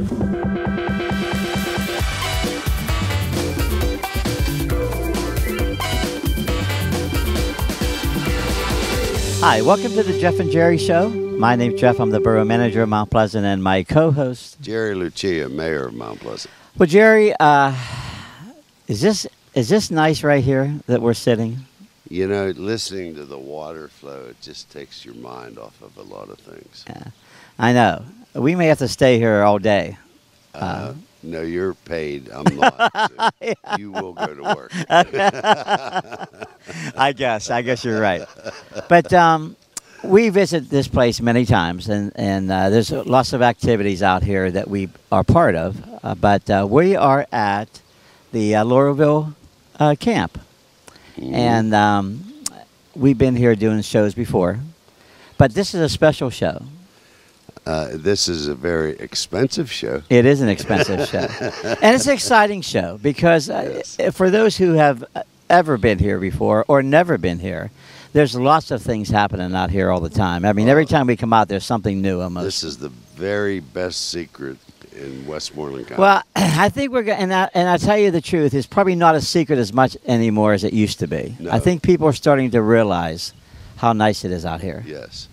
Hi, welcome to the Jeff and Jerry Show. My name's Jeff. I'm the Borough Manager of Mount Pleasant, and my co-host... Jerry Lucia, Mayor of Mount Pleasant. Well, Jerry, is this nice right here that we're sitting? You know, listening to the water flow, it just takes your mind off of a lot of things. Yeah, I know. We may have to stay here all day. No, you're paid. I'm not. So Yeah. You will go to work. I guess you're right. But we visit this place many times, and there's lots of activities out here that we are part of. But we are at the Laurelville camp. And we've been here doing shows before. But this is a special show. This is a very expensive show. It is an expensive show. And it's an exciting show because for those who have ever been here before or never been here, there's lots of things happening out here all the time. I mean, every time we come out, there's something new almost. This is the very best secret in Westmoreland County. Well, I think we're going to, and I'll tell you the truth, it's probably not a secret as much anymore as it used to be. No. I think people are starting to realize how nice it is out here. Yes.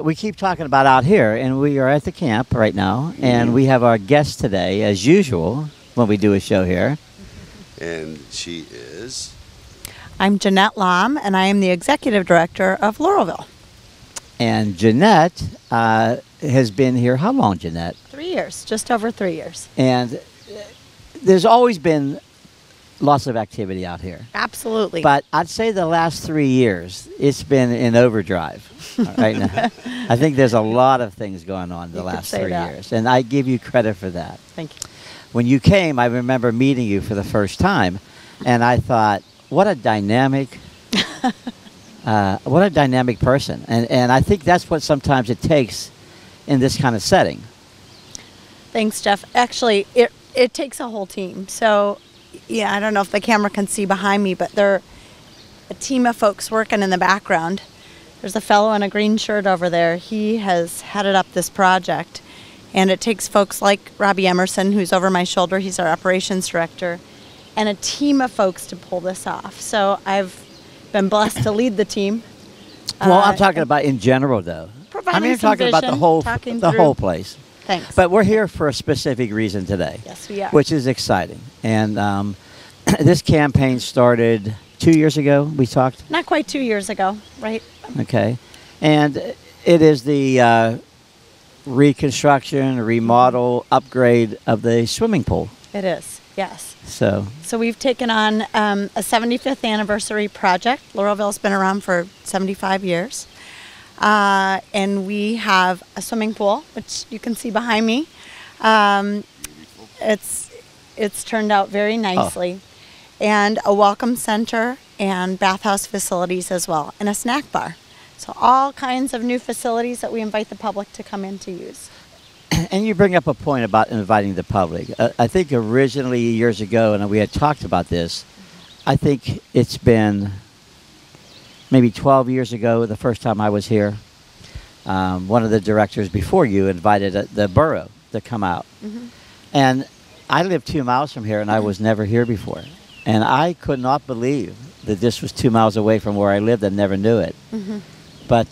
We keep talking about out here, and we are at the camp right now, and we have our guest today, as usual, when we do a show here. And she is? I'm Jeanette Lom, and I am the Executive Director of Laurelville. And Jeanette has been here, how long, Jeanette? 3 years, just over 3 years. And there's always been lots of activity out here. Absolutely. But I'd say the last 3 years, it's been in overdrive right now. I think there's a lot of things going on the last 3 years, and I give you credit for that. Thank you. When you came, I remember meeting you for the first time, and I thought, what a dynamic person. And I think that's what sometimes it takes in this kind of setting. Thanks, Jeff. Actually, it takes a whole team. So, yeah, I don't know if the camera can see behind me, but there are a team of folks working in the background. There's a fellow in a green shirt over there. He has headed up this project. And it takes folks like Robbie Emerson, who's over my shoulder. He's our operations director. And a team of folks to pull this off. So I've been blessed to lead the team. Well, I'm talking about in general, though. Providing I'm some talking about the vision, whole place. Thanks. But we're here for a specific reason today. Yes, we are. Which is exciting. And this campaign started 2 years ago, we talked? Not quite 2 years ago, right? Okay. And it is the reconstruction, remodel, upgrade of the swimming pool. It is, yes. So we've taken on a 75th anniversary project. Laurelville's been around for 75 years. And we have a swimming pool, which you can see behind me. It's turned out very nicely. And a welcome center and bathhouse facilities as well, and a snack bar. So all kinds of new facilities that we invite the public to come in to use. And you bring up a point about inviting the public. I think originally years ago, and we had talked about this, I think it's been maybe 12 years ago, the first time I was here. One of the directors before you invited the borough to come out. Mm-hmm. And I live 2 miles from here, and I was never here before. And I could not believe that this was 2 miles away from where I lived and never knew it. Mm-hmm. But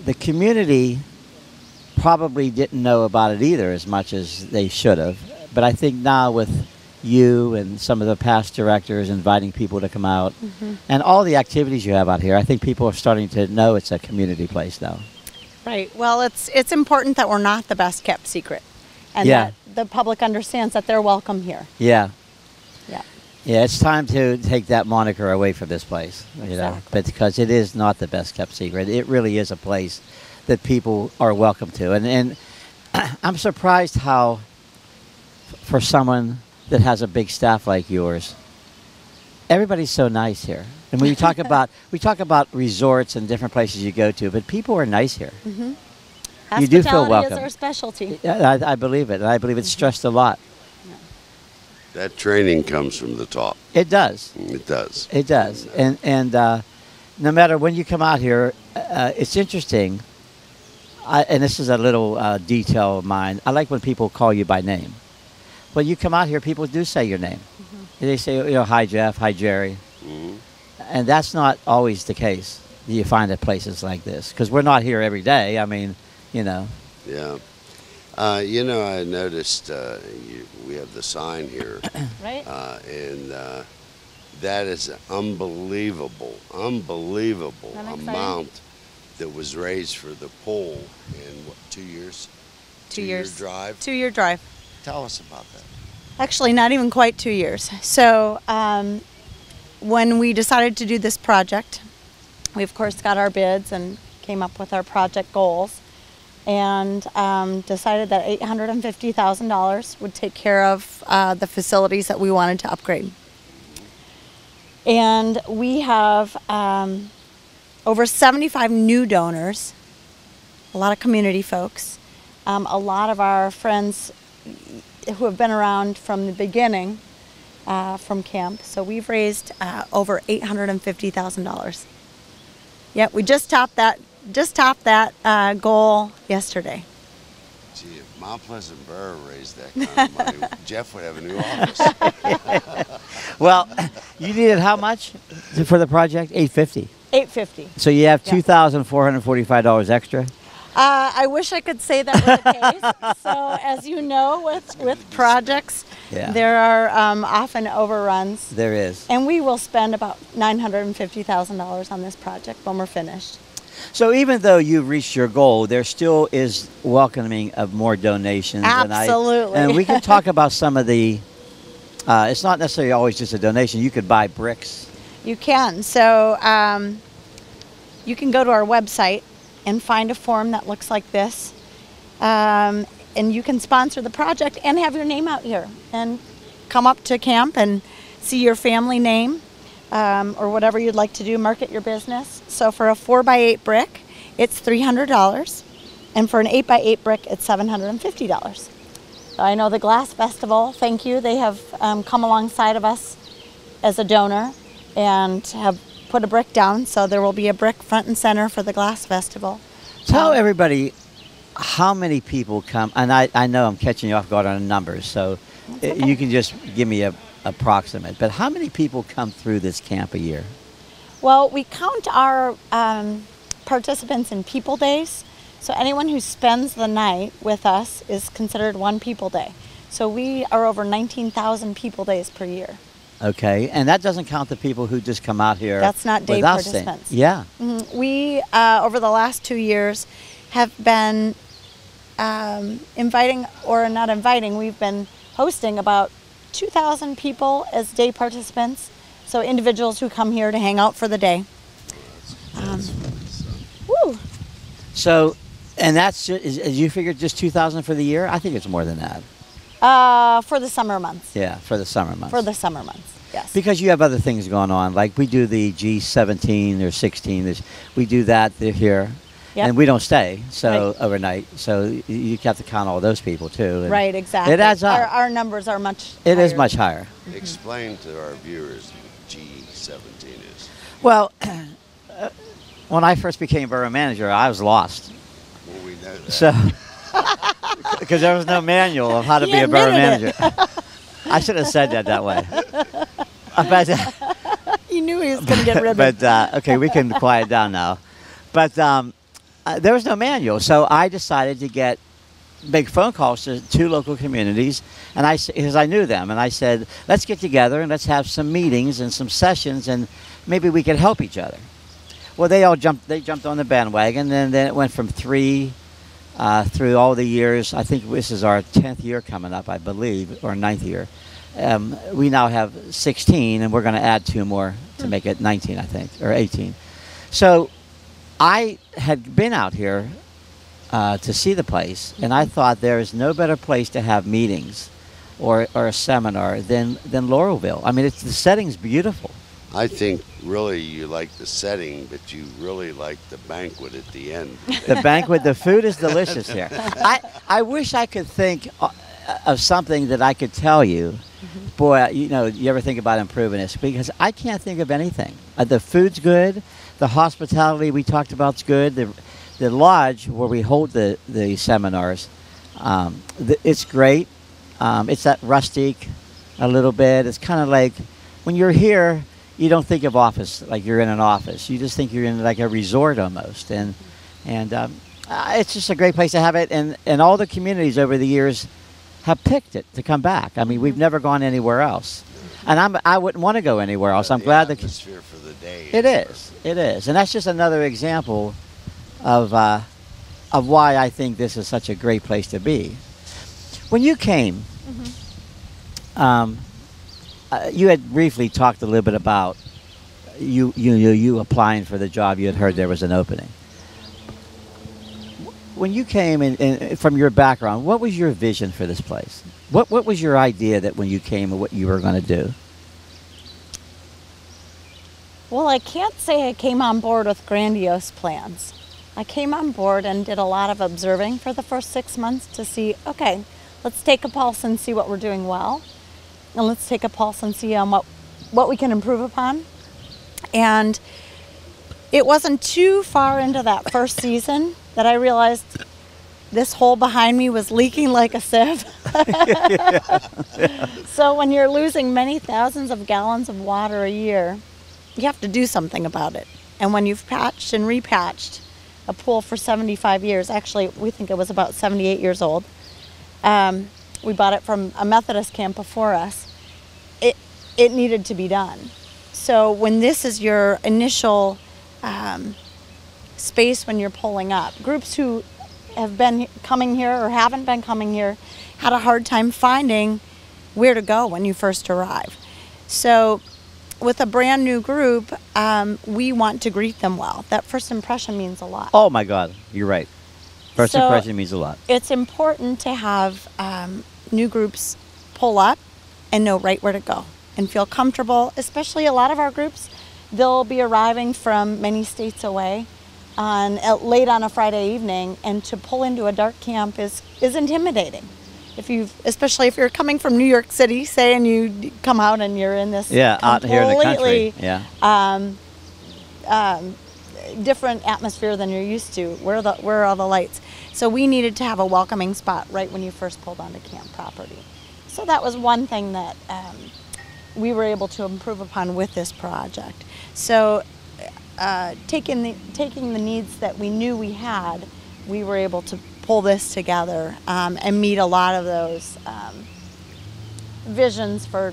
the community probably didn't know about it either as much as they should have. But I think now with you and some of the past directors inviting people to come out and all the activities you have out here, I think people are starting to know it's a community place now. Right. Well, it's important that we're not the best kept secret and that the public understands that they're welcome here. Yeah. Yeah. Yeah, it's time to take that moniker away from this place, you know, but because it is not the best kept secret. It really is a place that people are welcome to. And I'm surprised how, for someone that has a big staff like yours, everybody's so nice here. And when you talk about resorts and different places you go to, but people are nice here. Mm-hmm. You do feel welcome. Hospitality is our specialty. I believe it, and I believe it's stressed a lot. Yeah. That training comes from the top. It does. It does. It does. And no matter when you come out here, it's interesting. and this is a little detail of mine. I like when people call you by name. When you come out here, people do say your name. They say, hi Jeff, hi Jerry, and that's not always the case. You find at places like this because we're not here every day. I mean, Yeah. I noticed we have the sign here, Right? and that is an unbelievable Isn't that amount that was raised for the pole in, 2 years? 2 years. 2-year drive? 2-year drive. Tell us about that. Actually, not even quite 2 years. So when we decided to do this project, we of course got our bids and came up with our project goals, and decided that $850,000 would take care of the facilities that we wanted to upgrade. And we have over 75 new donors, a lot of community folks, a lot of our friends who have been around from the beginning from camp. So we've raised over $850,000. Yeah, we just topped that goal yesterday. Gee, if Mount Pleasant Borough raised that kind of money, Jeff would have a new office. well, you needed how much for the project? $850. $850. So you have Yeah. $2,445 extra. I wish I could say that was the case. So as you know, with projects, Yeah. there are often overruns. There is. And we will spend about $950,000 on this project when we're finished. So even though you've reached your goal, there still is welcoming of more donations. Absolutely. And we can talk about some of the, it's not necessarily always just a donation. You could buy bricks. You can. So you can go to our website and find a form that looks like this. And you can sponsor the project and have your name out here and come up to camp and see your family name or whatever you'd like to do, market your business. So for a 4x8 brick, it's $300. And for an 8x8 brick, it's $750. I know the Glass Festival, thank you. They have come alongside of us as a donor and have put a brick down. So there will be a brick front and center for the Glass Festival. Tell everybody how many people come, and I know I'm catching you off guard on the numbers, so you can just give me a approximate, but how many people come through this camp a year? Well, we count our participants in people days. So anyone who spends the night with us is considered one people day. So we are over 19,000 people days per year. Okay, and that doesn't count the people who just come out here. That's not day without participants. Staying. Yeah. Mm-hmm. We, over the last 2 years, have been inviting, or not inviting, we've been hosting about 2,000 people as day participants. So individuals who come here to hang out for the day. Woo! So, and that's just, you figured just 2,000 for the year? I think it's more than that. For the summer months. Yeah, for the summer months. For the summer months, yes. Because you have other things going on, like we do the G17 or 16. We do that here, Yep. and we don't stay Right. overnight. So you have to count all those people too. And Right, exactly. It adds up. Our numbers are much It is higher. much higher. Explain to our viewers what G17 is. Well, when I first became borough manager, I was lost. Well, we know that. So, because there was no manual of how to He be a borough admitted manager. I should have said that way. But, You knew he was going to get ribbon. but okay, we can quiet down now. But there was no manual, so I decided to make phone calls to 2 local communities, and because I knew them, and I said, let's get together and let's have some meetings and some sessions, and maybe we could help each other. Well, they jumped on the bandwagon, and then it went from 3 through all the years. I think this is our 10th year coming up, I believe, or 9th year. We now have 16, and we're going to add 2 more to make it 19, I think, or 18. So I had been out here to see the place, and I thought there is no better place to have meetings or a seminar than Laurelville. I mean, the setting's beautiful. I think really you like the setting, but you really like the banquet at the end. The banquet, the food is delicious here. I wish I could think of something that I could tell you. Boy, you ever think about improving this? Because I can't think of anything. The food's good. The hospitality we talked about is good. the lodge where we hold the seminars, it's great. It's that rustic a little bit. It's kind of like when you're here, you don't think of office like you're in an office. You just think you're in like a resort almost. And it's just a great place to have it. And all the communities over the years have picked it to come back. I mean, we've never gone anywhere else. And I wouldn't want to go anywhere else. I'm glad that atmosphere for the day. It is, and that's just another example of why I think this is such a great place to be. When you came, you had briefly talked a little bit about you applying for the job. You had heard there was an opening. When you came in from your background, what was your vision for this place? What was your idea that when you came and what you were going to do? Well, I can't say I came on board with grandiose plans. I came on board and did a lot of observing for the first 6 months to see, okay, let's take a pulse and see what we're doing well. And let's take a pulse and see what we can improve upon. And it wasn't too far into that first season that I realized this hole behind me was leaking like a sieve. So when you're losing many thousands of gallons of water a year, you have to do something about it. And when you've patched and repatched a pool for 75 years, actually we think it was about 78 years old, we bought it from a Methodist camp before us, it needed to be done. So when this is your initial space when you're pulling up, groups who have been coming here or haven't been coming here had a hard time finding where to go when you first arrive. So with a brand new group, we want to greet them well. That first impression means a lot. Oh my God, you're right. First impression means a lot. It's important to have new groups pull up and know right where to go and feel comfortable, especially a lot of our groups, they'll be arriving from many states away late on a Friday evening, and to pull into a dark camp is intimidating. Especially if you're coming from New York City, say, and you come out and you're in this out here in the country, different atmosphere than you're used to. Where are all the lights? So we needed to have a welcoming spot right when you first pulled onto camp property. So that was one thing that we were able to improve upon with this project. So taking the needs that we knew we had, we were able to pull this together and meet a lot of those visions for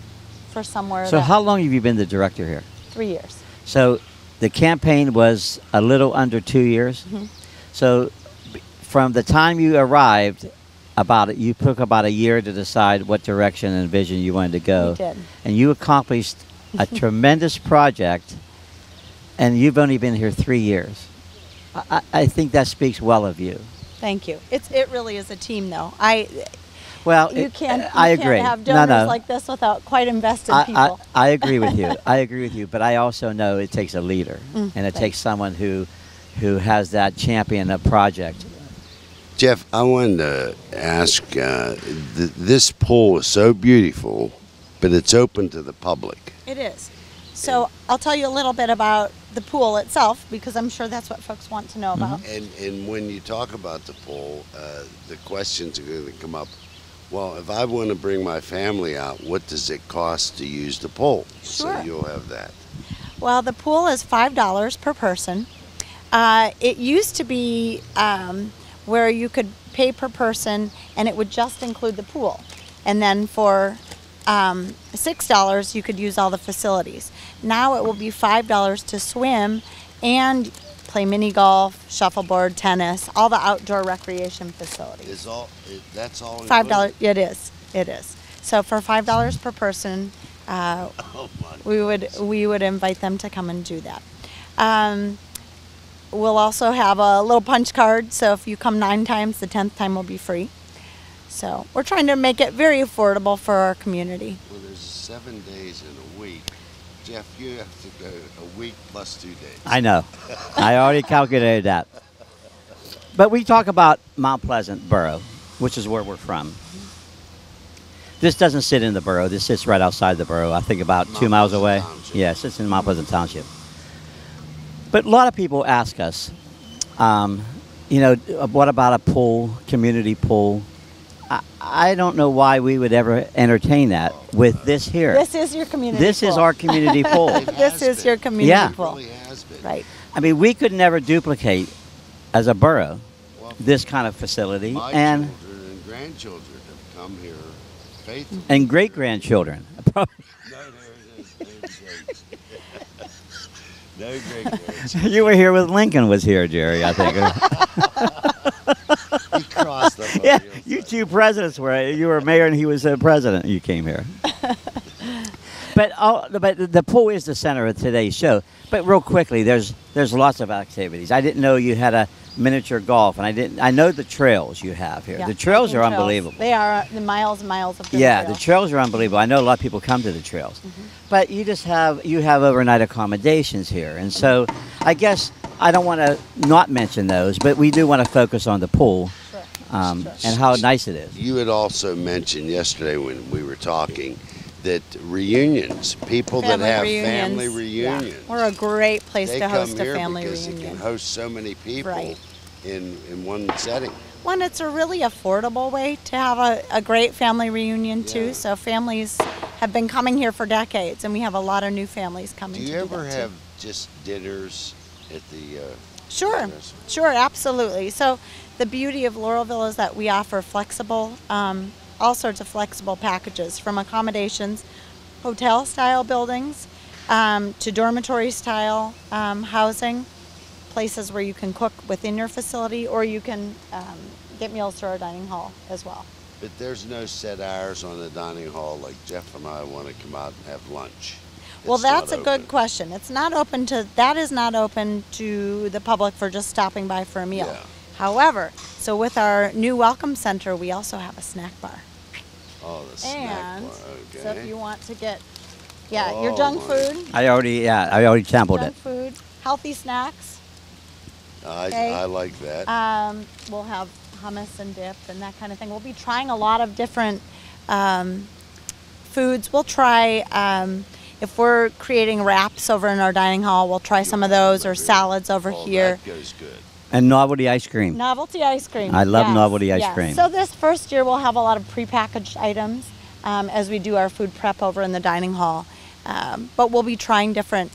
somewhere. So how long have you been the director here? 3 years. So the campaign was a little under 2 years. Mm-hmm. So from the time you arrived, you took about a year to decide what direction and vision you wanted to go. We did. And you accomplished a tremendous project, and you've only been here 3 years. I think that speaks well of you. Thank you. It really is a team, though. You can't have donors like this without quite invested people. I agree with you. I agree with you. But I also know it takes a leader, and it takes someone who has that champion of project. Jeff, I wanted to ask, this pool is so beautiful, but it's open to the public. It is. So I'll tell you a little bit about the pool itself, because I'm sure that's what folks want to know about. And when you talk about the pool, the questions are going to come up. Well, if I want to bring my family out, what does it cost to use the pool? Sure. So you'll have that. Well, the pool is $5 per person. It used to be where you could pay per person and it would just include the pool. And then for $6 you could use all the facilities. Now it will be $5 to swim and play mini golf, shuffleboard, tennis, all the outdoor recreation facilities. That's all $5. It is. So for $5 per person, we would invite them to come and do that. We'll also have a little punch card, so if you come 9 times, the 10th time will be free. So we're trying to make it very affordable for our community. Well, there's 7 days in a week. Jeff, you have to go a week plus 2 days. I know. I already calculated that. But we talk about Mount Pleasant Borough, which is where we're from. This doesn't sit in the borough. This sits right outside the borough, I think about 2 miles away. Township. Yes, it's in Mount Pleasant Township. But a lot of people ask us, what about a pool, community pool? I don't know why we would ever entertain that with this here. This is your community This pool. is our community pool. This is your community Yeah. pool. It really has been. Right. I mean, we could never duplicate as a borough Well, this kind of facility, my and children and grandchildren have come here faithfully. great grandchildren. No, no great grandchildren. You were here with Lincoln was here, Jerry. I think. He crossed up on Yeah, the other you side. two presidents were. You were mayor and he was president. You came here. But the pool is the center of today's show. But real quickly, there's lots of activities. I didn't know you had a miniature golf, and I know the trails you have here. Yeah, The trails hiking are unbelievable. They are the miles and miles of good Yeah, trails. the trails are unbelievable. I know a lot of people come to the trails, but you have overnight accommodations here, and so I guess I don't want to not mention those, but we do want to focus on the pool Sure. and how nice it is. You had also mentioned yesterday when we were talking that reunions, people that have family Yeah. reunions, We're a great place they to host come a here family because reunion. it can host so many people Right. in one setting. One, it's a really affordable way to have a great family reunion too. Yeah. So families have been coming here for decades, and we have a lot of new families coming. Do to you ever that, too. have just dinners at the? Sure, restaurant? sure, absolutely. So the beauty of Laurelville is that we offer flexible, all sorts of flexible packages, from accommodations, hotel-style buildings, to dormitory-style housing, places where you can cook within your facility, or you can get meals through our dining hall as well. But there's no set hours on the dining hall. Like Jeff and I want to come out and have lunch. Well, It's that's a not good open. question. That is not open to the public for just stopping by for a meal. Yeah. However, so with our new welcome center, we also have a snack bar. Oh, the snack And bar. Okay. so if you want to get, your Oh, junk my. food, I already sampled junk it. food, healthy snacks. Okay. I like that. We'll have hummus and dip and that kind of thing. We'll be trying a lot of different foods. We'll try, if we're creating wraps over in our dining hall, we'll try some of those, or salads over Oh, here. That goes good. And novelty ice cream. Novelty ice cream. I love yes, novelty ice yes. cream. So this first year we'll have a lot of prepackaged items as we do our food prep over in the dining hall. But we'll be trying different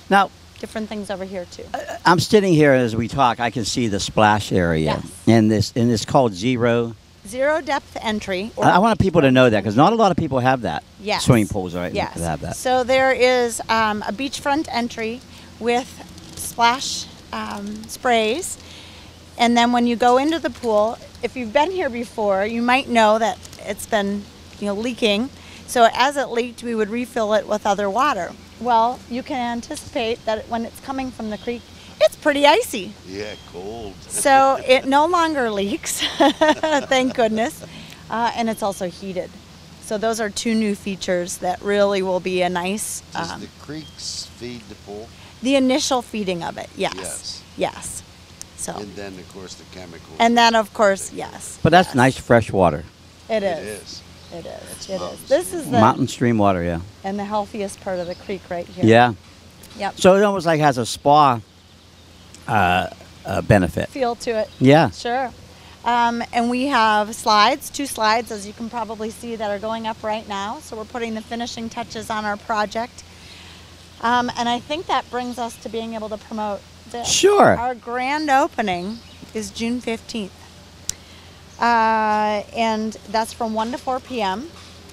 Now, things over here too. I'm sitting here as we talk. I can see the splash area, Yes. and it's called Zero. Zero depth entry. I want people to know that because not a lot of people have that. Yes. Swimming pools, right? Yes. Have that. So there is a beachfront entry with splash sprays. And then when you go into the pool, if you've been here before, you might know that it's been leaking. So as it leaked, we would refill it with other water. Well, you can anticipate that when it's coming from the creek, it's pretty icy. Yeah, cold. So it no longer leaks, thank goodness. And it's also heated. So those are two new features that really will be a nice, Does the creeks feed the pool? the initial feeding of it, yes. Yes. Yes. So, And then, of course, the chemicals. and then of course, yes. But that's yes. nice fresh water. It It is. is. It is. It's It is. mountain This stream. is the Mountain stream water, yeah. and the healthiest part of the creek right here. Yeah. Yep. So it almost like has a spa benefit. Feel to it. Yeah. Sure. And we have slides, 2 slides, as you can probably see, that are going up right now. So we're putting the finishing touches on our project. And I think that brings us to being able to promote this. Sure. Our grand opening is June 15th. And that's from 1 to 4 p.m.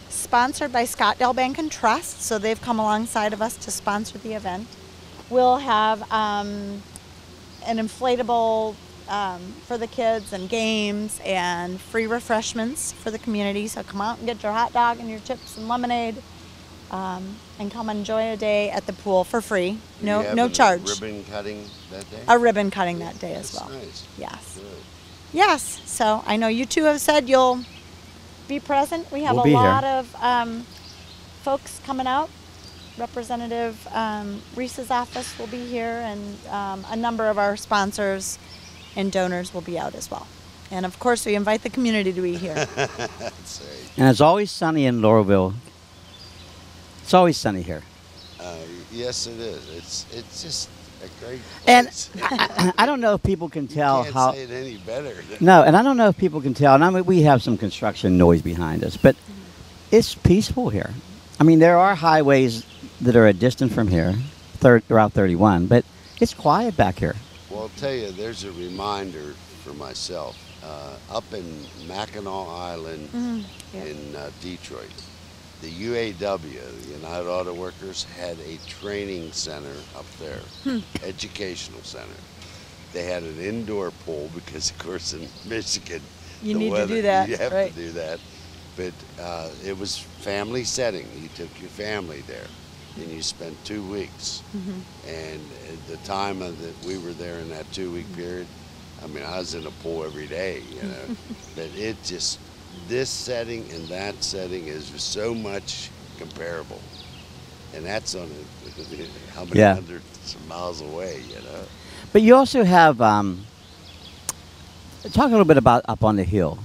Sponsored by Scottdale Bank and Trust. So they've come alongside of us to sponsor the event. We'll have an inflatable for the kids and games and free refreshments for the community. So come out and get your hot dog and your chips and lemonade and come enjoy a day at the pool for free. Do you have No a charge. Ribbon cutting that day? A ribbon cutting that day as That's well. Nice. Yes. Good. Yes. So I know you two have said you'll be present. We have We'll a be here. lot of folks coming out. Representative Reese's office will be here, and a number of our sponsors and donors will be out as well. And of course, we invite the community to be here. That's right. And it's always sunny in Laurelville. It's always sunny here. Yes, it is. It's just A great And place. I don't know if people can tell Can't how. say it any better. No, and I don't know if people can tell. And I mean, we have some construction noise behind us, but it's peaceful here. I mean, there are highways that are a distance from here, Route 31, but it's quiet back here. Well, I'll tell you, there's a reminder for myself. Up in Mackinac Island Yep. in Detroit, the UAW, the United Auto Workers, had a training center up there, educational center. They had an indoor pool because, of course, in Michigan, You the need to weather, do that, You have right. to do that. But it was family setting. You took your family there, and you spent 2 weeks. And at the time that we were there in that 2-week period, I mean, I was in a pool every day, you know. But it just, this setting and that setting is so much comparable. And that's on how many Yeah. hundreds of miles away, you know. But you also have, talk a little bit about up on the hill,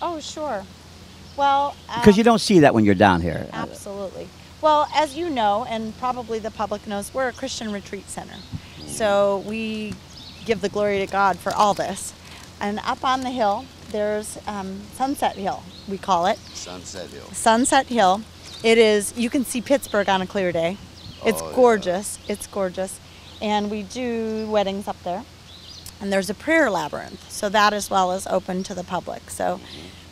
Oh, sure. Well, because you don't see that when you're down here. absolutely. Well, as you know, and probably the public knows, we're a Christian retreat center. So we give the glory to God for all this. And up on the hill, there's Sunset Hill, we call it. Sunset Hill. Sunset Hill. It is, you can see Pittsburgh on a clear day. It's Oh, yeah. gorgeous. It's gorgeous. And we do weddings up there. And there's a prayer labyrinth. So that as well is open to the public. So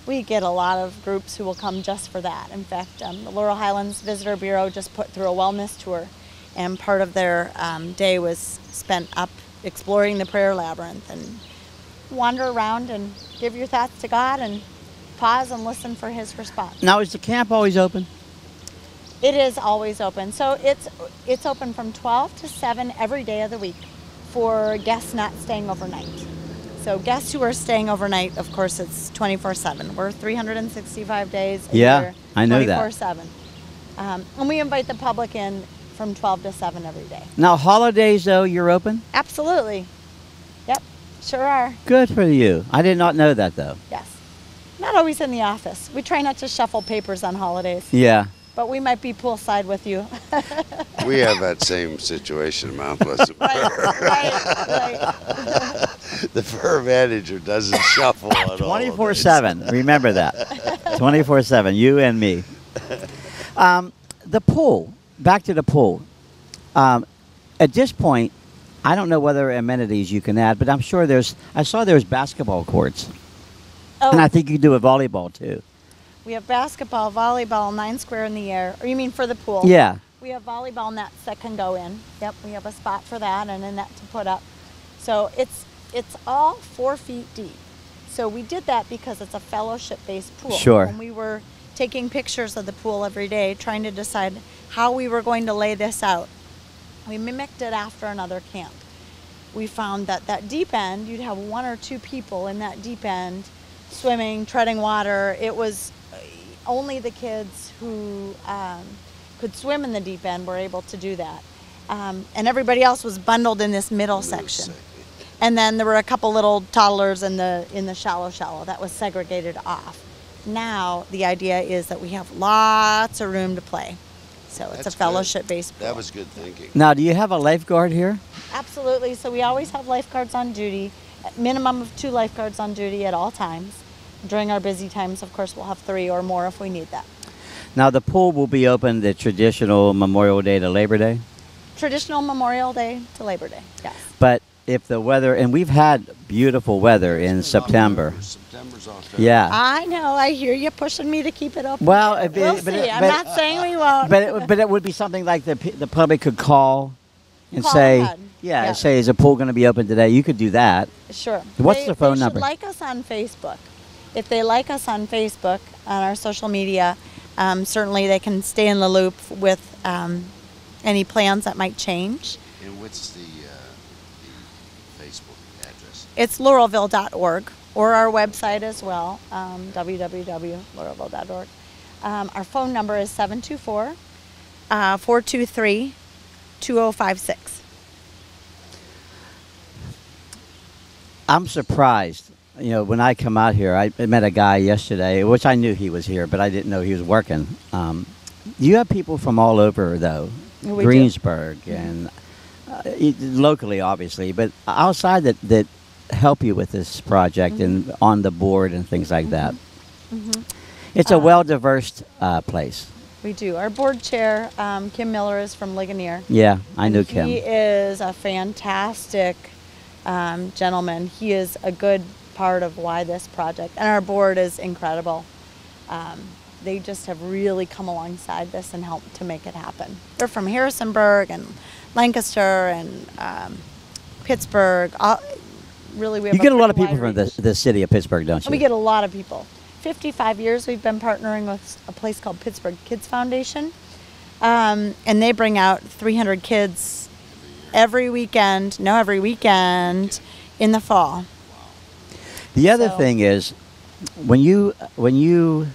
we get a lot of groups who will come just for that. In fact, the Laurel Highlands Visitor Bureau just put through a wellness tour. And part of their day was spent up exploring the prayer labyrinth and wander around and give your thoughts to God and pause and listen for His response. Now, is the camp always open? It is always open. So it's open from 12 to 7 every day of the week for guests not staying overnight. So guests who are staying overnight, of course, it's 24/7. We're 365 days a Yeah, year, I know that. 24/7. And we invite the public in from 12 to 7 every day. Now, holidays, though, you're open? Absolutely. Yep, sure are. Good for you. I did not know that, though. Yes. Not always in the office. We try not to shuffle papers on holidays, Yeah. but we might be poolside with you. We have that same situation in Mount Pleasant. right. The fur manager doesn't shuffle at all. 24/7. Remember that. 24/7. You and me. The pool. Back to the pool. At this point, I don't know whether amenities you can add, but I'm sure I saw there's basketball courts. Oh, And I think you can do a volleyball, too. we have basketball, volleyball, 9 square in the air. Or you mean for the pool? Yeah. We have volleyball nets that can go in. Yep, we have a spot for that and a net to put up. So it's all 4 feet deep. So we did that because it's a fellowship-based pool. Sure. And we were taking pictures of the pool every day, trying to decide how we were going to lay this out. We mimicked it after another camp. We found that deep end, you'd have 1 or 2 people in that deep end swimming, treading water. It was only the kids who could swim in the deep end were able to do that. And everybody else was bundled in this middle section. And then there were a couple little toddlers in the shallow that was segregated off. Now the idea is that we have lots of room to play. So it's That's a good. fellowship-based pool. That was good thinking. Now, do you have a lifeguard here? Absolutely. So we always have lifeguards on duty, a minimum of 2 lifeguards on duty at all times. During our busy times, of course, we'll have 3 or more if we need that. Now, the pool will be open the traditional Memorial Day to Labor Day. Traditional Memorial Day to Labor Day, yes. But if the weather, and we've had beautiful weather in September. September's October. Yeah. I know. I hear you pushing me to keep it open. Well, We'll see. I'm not saying we won't. But it would be something like the public could call and Call say, ahead. Yeah. say, is the pool going to be open today? You could do that. Sure. What's the phone number? They should like us on Facebook. If they like us on Facebook, on our social media, certainly they can stay in the loop with any plans that might change. And what's the Facebook address? It's Laurelville.org or our website as well, www.laurelville.org. Our phone number is 724-423-2056. I'm surprised. You know, when I come out here, I met a guy yesterday, which I knew he was here, but I didn't know he was working. You have people from all over, though. We do. Greensburg and locally, obviously, but outside that help you with this project and on the board and things like that. It's a well-diversed place. We do. Our board chair, Kim Miller, is from Ligonier. Yeah, I knew Kim. He is a fantastic gentleman. He is a good part of why this project, and our board is incredible. They just have really come alongside this and helped to make it happen. They're from Harrisonburg and Lancaster and Pittsburgh. Really, we have You get a lot of pretty people from wide reach. the city of Pittsburgh, don't you? We get a lot of people. 55 years we've been partnering with a place called Pittsburgh Kids Foundation, and they bring out 300 kids every weekend in the fall. The other thing is, when you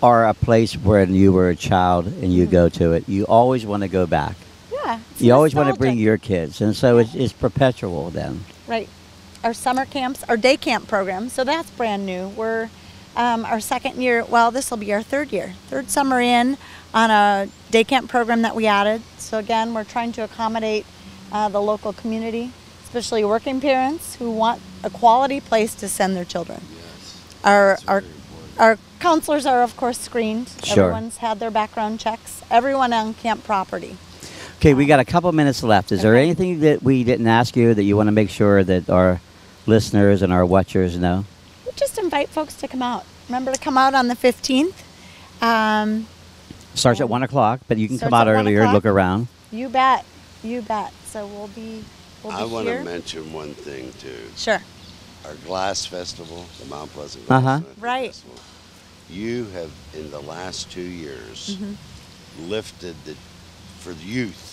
are a place where you were a child and you go to it, you always want to go back. Yeah. You always want to bring your kids, and so it's perpetual then. Right. Our summer camps, our day camp program, so that's brand new. We're our second year, well, this will be our third summer in on a day camp program that we added. So again, we're trying to accommodate the local community, especially working parents who want a quality place to send their children. Yes. Our counselors are, of course, screened. Sure. Everyone's had their background checks. Everyone on camp property. Okay, we got a couple minutes left. Is there anything that we didn't ask you that you want to make sure that our listeners and our watchers know? We just invite folks to come out. Remember to come out on the 15th. Starts at 1 o'clock, but you can come Starts out at 1 earlier and look o'clock. around. You bet. You bet. So we'll be I want here. to mention one thing too. Sure. Our Glass Festival, the Mount Pleasant Uh-huh. Glass Festival. Right. You have, in the last 2 years, lifted for the youth.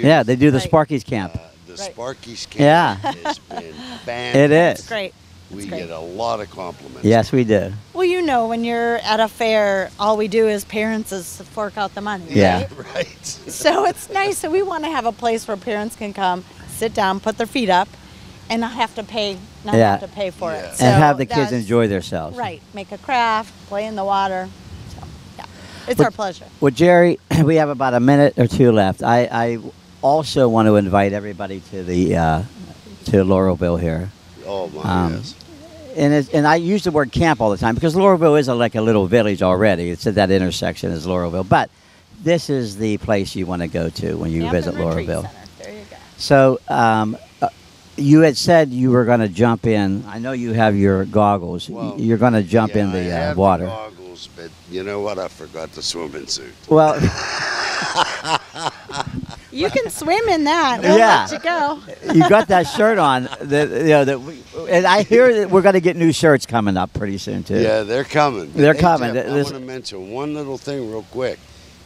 Yeah, they do the Right. Sparkies camp. The Right. Sparkies camp Yeah. has been fantastic. It is. It's great. We great. get a lot of compliments. Yes, we do. Well, you know, when you're at a fair, all we do as parents is fork out the money, Yeah. right? Right. So it's nice. So we want to have a place where parents can come, sit down, put their feet up, and not have to pay, Yeah. for Yeah. it. So And have the kids that's- enjoy themselves. Right. Make a craft, play in the water. So, yeah. It's our pleasure. Well, Jerry, we have about a minute or two left. I also want to invite everybody to the to Laurelville here. Oh, my, yes. And I use the word camp all the time because Laurelville is like a little village already. It's at that intersection is Laurelville. But this is the place you want to go to when you Camp visit and Retreat Laurelville. Center. There you go. So you had said you were going to jump in. I know you have your goggles. Well, You're going to jump in I the have water. The goggles, but you know what? I forgot the swimming suit. Well, You can swim in that. We'll Yeah. let you go. you got that shirt on. And I hear that we're going to get new shirts coming up pretty soon too. Yeah, they're coming. But They're hey, coming. Jeff, I This- want to mention one little thing real quick.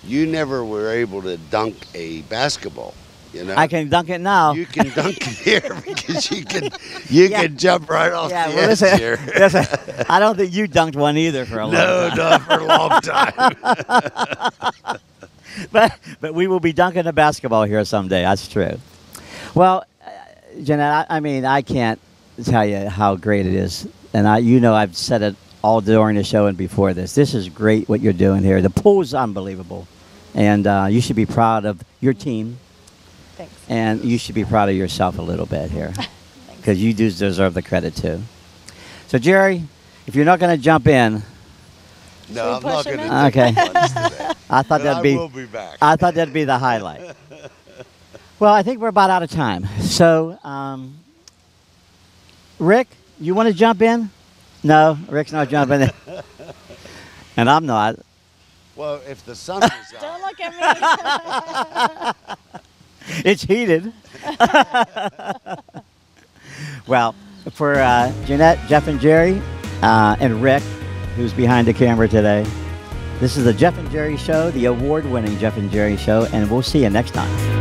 You never were able to dunk a basketball. You know, I can dunk it now. You can dunk it here because you can jump right off Yeah, the well, edge listen, here. listen, I don't think you dunked one either for a long No, time. not for a long time. But we will be dunking a basketball here someday. That's true. Well, Jeanette, I mean, I can't tell you how great it is. And I've said it all during the show and before this. This is great what you're doing here. The pool's unbelievable. And you should be proud of your team. Thanks. And you should be proud of yourself a little bit here. Because you do deserve the credit, too. So, Jerry, if you're not going to jump in, No, I'm not push going him to in? Okay. do much today. I thought But that'd I be... will be back. I thought that'd be the highlight. Well, I think we're about out of time. So, Rick, you want to jump in? No, Rick's not jumping in. And I'm not. Well, if the sun was Don't out, look at me. It's heated. Well, for Jeanette, Jeff, and Jerry, and Rick, who's behind the camera today, this is the Jeff and Jerry Show, the award-winning Jeff and Jerry Show, and we'll see you next time.